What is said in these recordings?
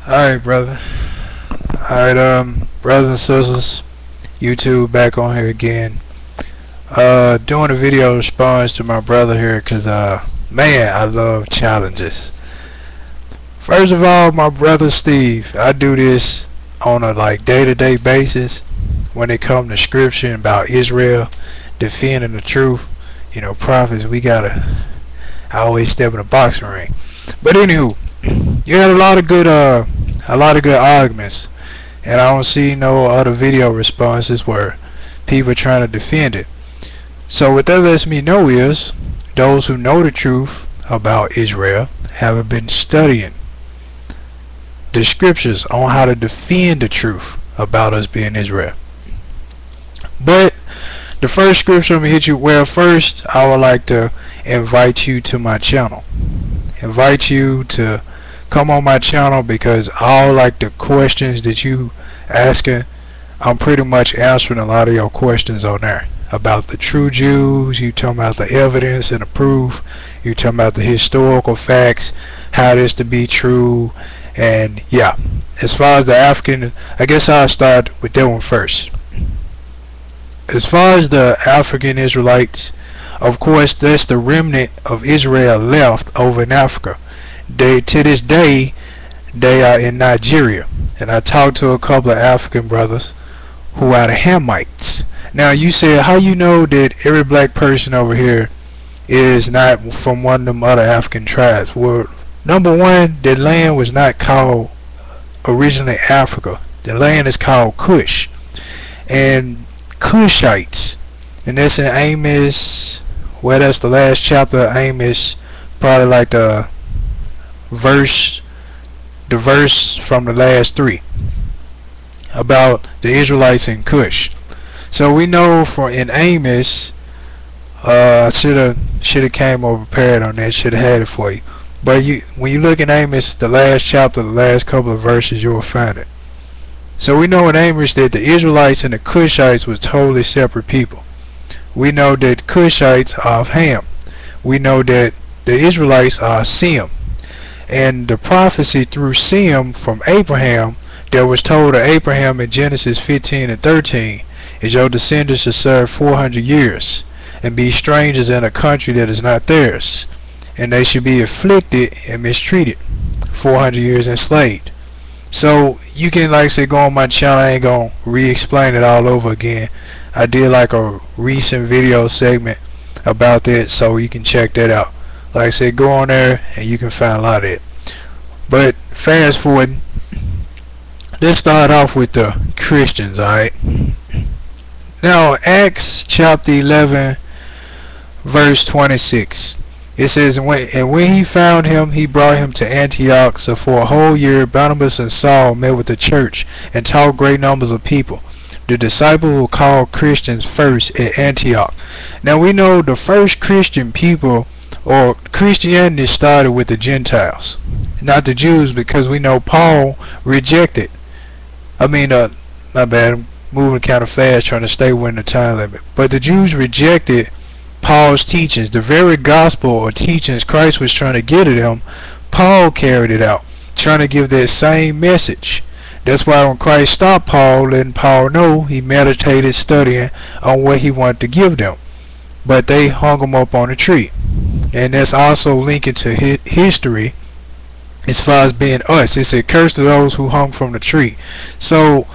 Alright, brother. Alright, brothers and sisters, YouTube back on here again. Doing a video response to my brother here, cause man, I love challenges. First of all, my brother Steve, I do this on a day-to-day basis when it comes to scripture about Israel defending the truth. You know, prophets, I always step in a boxing ring. But anywho, you had a lot of good arguments, and I don't see no other video responses where people are trying to defend it. So what that lets me know is those who know the truth about Israel haven't been studying the scriptures on how to defend the truth about us being Israel. But the first scripture I'm gonna hit you. Well, first I would like to invite you to my channel. Invite you to come on my channel, because all the questions that you asking, I'm pretty much answering a lot of your questions on there about the true Jews. You talking about the evidence and the proof. You talking about the historical facts, how this to be true. And yeah, as far as the African, I guess I'll start with that one first. As far as the African Israelites, of course, that's the remnant of Israel left over in Africa. To this day, they are in Nigeria. And I talked to a couple of African brothers who are the Hamites. Now, you said, how you know that every black person over here is not from one of them other African tribes? Well, number one, the land was not called originally Africa. The land is called Cush. And Cushites, and that's in Amos. Well, that's the last chapter of Amos, probably the verse from the last three about the Israelites in Cush. So we know in Amos, I should have came over prepared on that, should have had it for you. But when you look at Amos, the last chapter, the last couple of verses, you'll find it. So we know in Amos that the Israelites and the Cushites was totally separate people. We know that Cushites are of Ham. We know that the Israelites are Sem. And the prophecy through Sem from Abraham that was told to Abraham in Genesis 15 and 13 is your descendants shall serve 400 years and be strangers in a country that is not theirs, and they should be afflicted and mistreated, 400 years enslaved. So you can go on my channel. I ain't gonna re-explain it all over again. I did a recent video segment about that, so you can check that out. Like I said, go on there and you can find a lot of it. But fast forward, let's start off with the Christians. Alright, now Acts chapter 11 verse 26, it says, and when he found him, he brought him to Antioch. So for a whole year Barnabas and Saul met with the church and taught great numbers of people. The disciples were called Christians first at Antioch. Now we know the first Christian people, or Christianity, started with the Gentiles, not the Jews, because we know Paul rejected. My bad, I'm moving kind of fast trying to stay within the time limit. But the Jews rejected Paul's teachings. The very gospel or teachings Christ was trying to get at them, Paul carried it out, trying to give that same message. That's why when Christ stopped Paul, letting Paul know, he meditated, studying on what he wanted to give them. But they hung him up on a tree. And that's also linking to history as far as being us. It said, curse to those who hung from the tree. So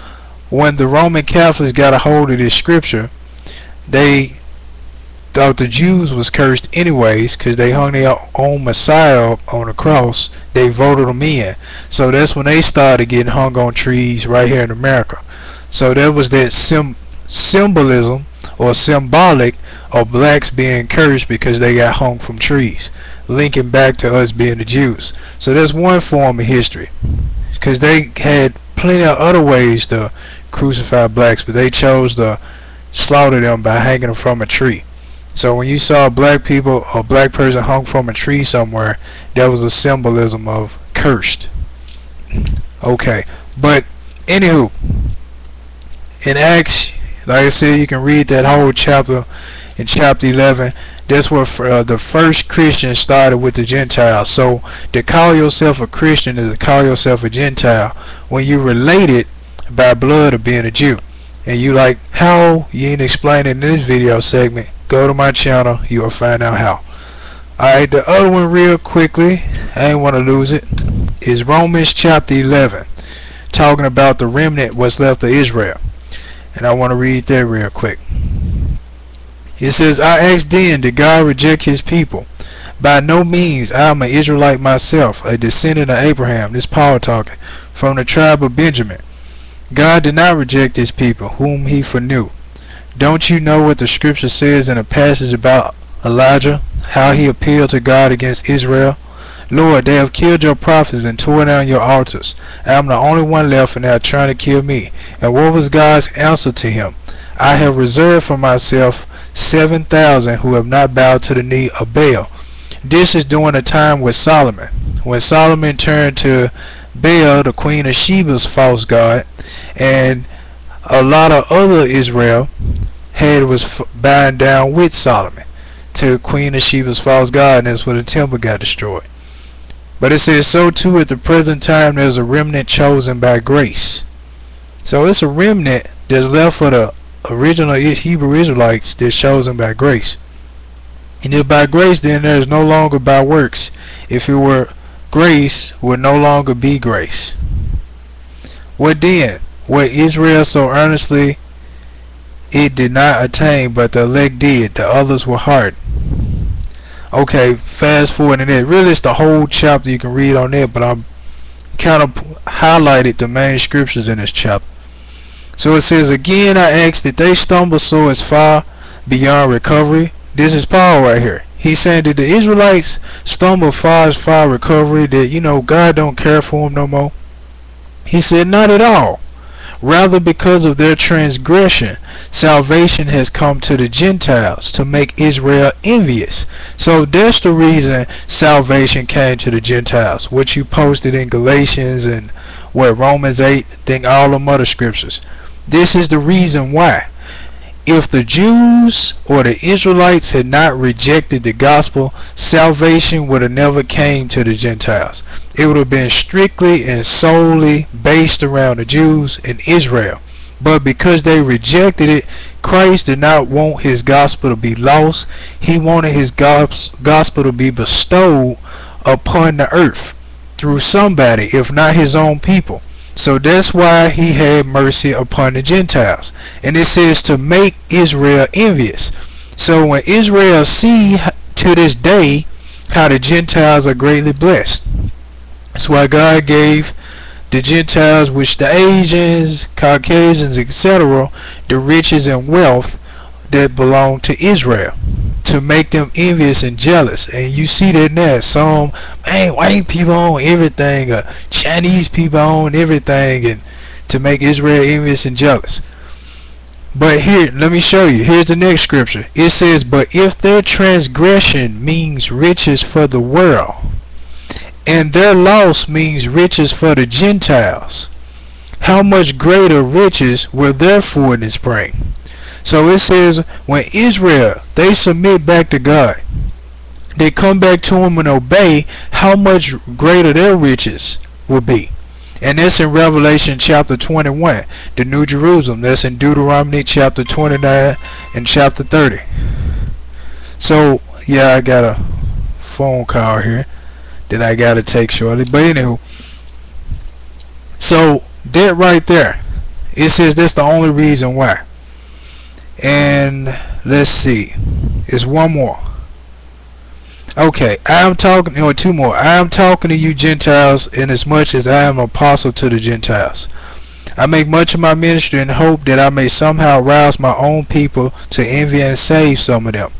when the Roman Catholics got a hold of this scripture, they thought the Jews was cursed anyways, because they hung their own Messiah on the cross. They voted them in. So that's when they started getting hung on trees right here in America. So there was that symbolism or symbolic of blacks being cursed because they got hung from trees, linking back to us being the Jews. So that's one form of history, because they had plenty of other ways to crucify blacks, but they chose to slaughter them by hanging them from a tree. So when you saw black people or black person hung from a tree somewhere, that was a symbolism of cursed. Okay, but anywho, in Acts, like I said, you can read that whole chapter in chapter 11. That's where the first Christian started, with the Gentiles. So to call yourself a Christian is to call yourself a Gentile when you related by blood of being a Jew. And you like, how? You ain't explained it in this video segment. Go to my channel, you will find out how. Alright, the other one real quickly, I ain't want to lose it, is Romans chapter 11, talking about the remnant what's left of Israel. And I want to read that real quick. It says, I asked then, did God reject his people? By no means. I am an Israelite myself, a descendant of Abraham. This Paul talking, from the tribe of Benjamin. God did not reject his people, whom he foreknew. Don't you know what the scripture says in a passage about Elijah, how he appealed to God against Israel? Lord, they have killed your prophets and torn down your altars. I am the only one left, and they are trying to kill me. And what was God's answer to him? I have reserved for myself 7,000 who have not bowed to the knee of Baal. This is during a time with Solomon, when Solomon turned to Baal, the queen of Sheba's false god, and a lot of other Israel was bowing down with Solomon to Queen of Sheba's false god, and that's when the temple got destroyed. But it says, so too at the present time there's a remnant chosen by grace. So it's a remnant that's left for the original Hebrew Israelites that's chosen by grace. And if by grace, then there is no longer by works. If it were grace, would no longer be grace. What then? What Israel so earnestly it did not attain, but the elect did. The others were hardened. Okay, fast forward in it. Really, it's the whole chapter you can read on it, but I'm kind of highlighted the main scriptures in this chapter. So it says, again I ask that they stumble so as far beyond recovery. This is Paul right here. He's saying that the Israelites stumble far as far recovery, that God don't care for them no more. He said, not at all. Rather, because of their transgression, salvation has come to the Gentiles to make Israel envious. So that's the reason salvation came to the Gentiles, which you posted in Galatians and Romans 8, think all them other scriptures. This is the reason why. If the Jews or the Israelites had not rejected the gospel, salvation would have never came to the Gentiles. It would have been strictly and solely based around the Jews and Israel. But because they rejected it, Christ did not want his gospel to be lost. He wanted his gospel to be bestowed upon the earth through somebody, if not his own people. So that's why he had mercy upon the Gentiles. And it says to make Israel envious. So when Israel see to this day how the Gentiles are greatly blessed, that's why God gave the Gentiles, which the Asians, Caucasians, etc., the riches and wealth that belong to Israel, to make them envious and jealous. And you see that now. Some white people own everything, Chinese people own everything, and to make Israel envious and jealous. But here, let me show you. Here's the next scripture. It says, but if their transgression means riches for the world, and their loss means riches for the Gentiles, how much greater riches will their fullness bring? So it says, when Israel, they submit back to God, they come back to him and obey, how much greater their riches will be. And that's in Revelation chapter 21, the New Jerusalem. That's in Deuteronomy chapter 29 and chapter 30. So, yeah, I got a phone call here that I got to take shortly. But anywho, so that right there, it says that's the only reason why. And let's see, it's one more. Okay, I'm talking, or two more. I am talking to you Gentiles, inasmuch as I am apostle to the Gentiles. I make much of my ministry in hope that I may somehow rouse my own people to envy and save some of them.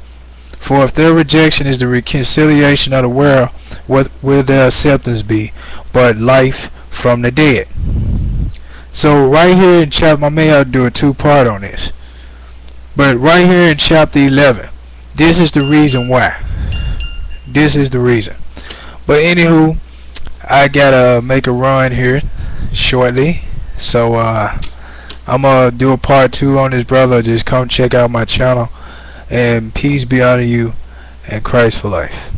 For if their rejection is the reconciliation of the world, what will their acceptance be but life from the dead? So right here in chapter, I may have to do a two-part on this. But right here in chapter 11, this is the reason why. This is the reason. But anywho, I gotta make a run here shortly. So I'm gonna do a part 2 on this, brother. Just come check out my channel. And peace be unto you. and Christ for life.